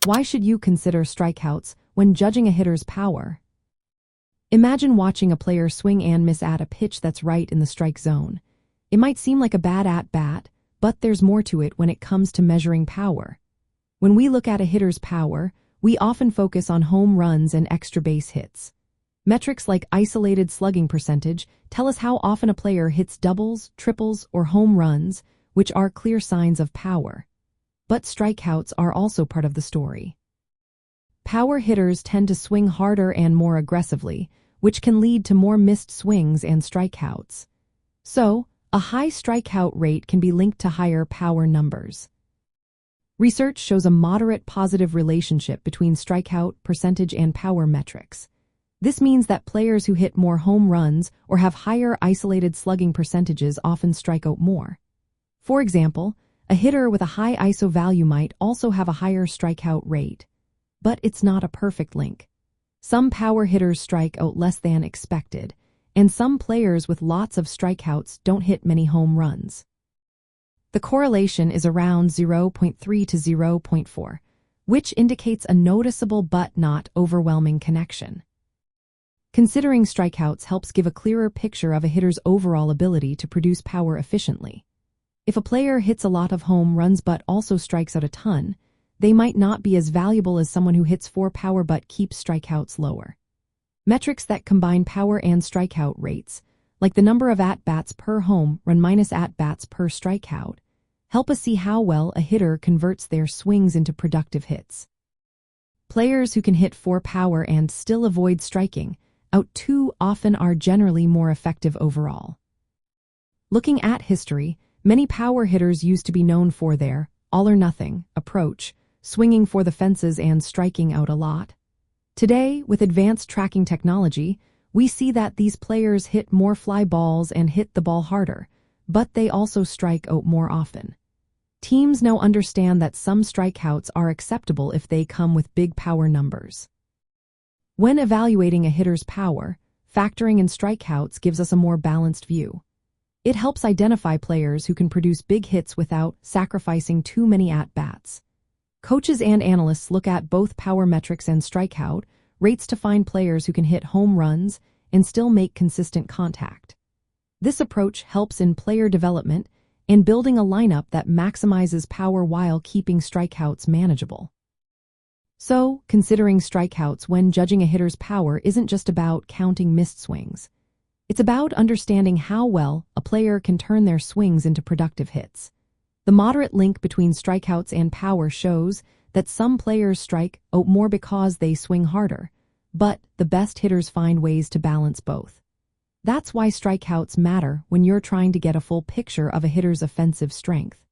Why should you consider strikeouts when judging a hitter's power? Imagine watching a player swing and miss at a pitch that's right in the strike zone. It might seem like a bad at-bat, but there's more to it when it comes to measuring power. When we look at a hitter's power, we often focus on home runs and extra base hits. Metrics like isolated slugging percentage tell us how often a player hits doubles, triples, or home runs, which are clear signs of power. But strikeouts are also part of the story. Power hitters tend to swing harder and more aggressively, which can lead to more missed swings and strikeouts. So, a high strikeout rate can be linked to higher power numbers. Research shows a moderate positive relationship between strikeout percentage and power metrics. This means that players who hit more home runs or have higher isolated slugging percentages often strike out more. For example, a hitter with a high ISO value might also have a higher strikeout rate. But it's not a perfect link. Some power hitters strike out less than expected, and some players with lots of strikeouts don't hit many home runs. The correlation is around 0.3 to 0.4, which indicates a noticeable but not overwhelming connection. Considering strikeouts helps give a clearer picture of a hitter's overall ability to produce power efficiently. If a player hits a lot of home runs but also strikes out a ton, they might not be as valuable as someone who hits 4 power but keeps strikeouts lower. Metrics that combine power and strikeout rates, like the number of at-bats per home run minus at-bats per strikeout, help us see how well a hitter converts their swings into productive hits. Players who can hit 4 power and still avoid striking out too often are generally more effective overall. Looking at history, many power hitters used to be known for their all-or-nothing approach, swinging for the fences and striking out a lot. Today, with advanced tracking technology, we see that these players hit more fly balls and hit the ball harder, but they also strike out more often. Teams now understand that some strikeouts are acceptable if they come with big power numbers. When evaluating a hitter's power, factoring in strikeouts gives us a more balanced view. It helps identify players who can produce big hits without sacrificing too many at-bats. Coaches and analysts look at both power metrics and strikeout rates to find players who can hit home runs and still make consistent contact. This approach helps in player development and building a lineup that maximizes power while keeping strikeouts manageable. So, considering strikeouts when judging a hitter's power isn't just about counting missed swings. It's about understanding how well a player can turn their swings into productive hits. The moderate link between strikeouts and power shows that some players strike out more because they swing harder, but the best hitters find ways to balance both. That's why strikeouts matter when you're trying to get a full picture of a hitter's offensive strength.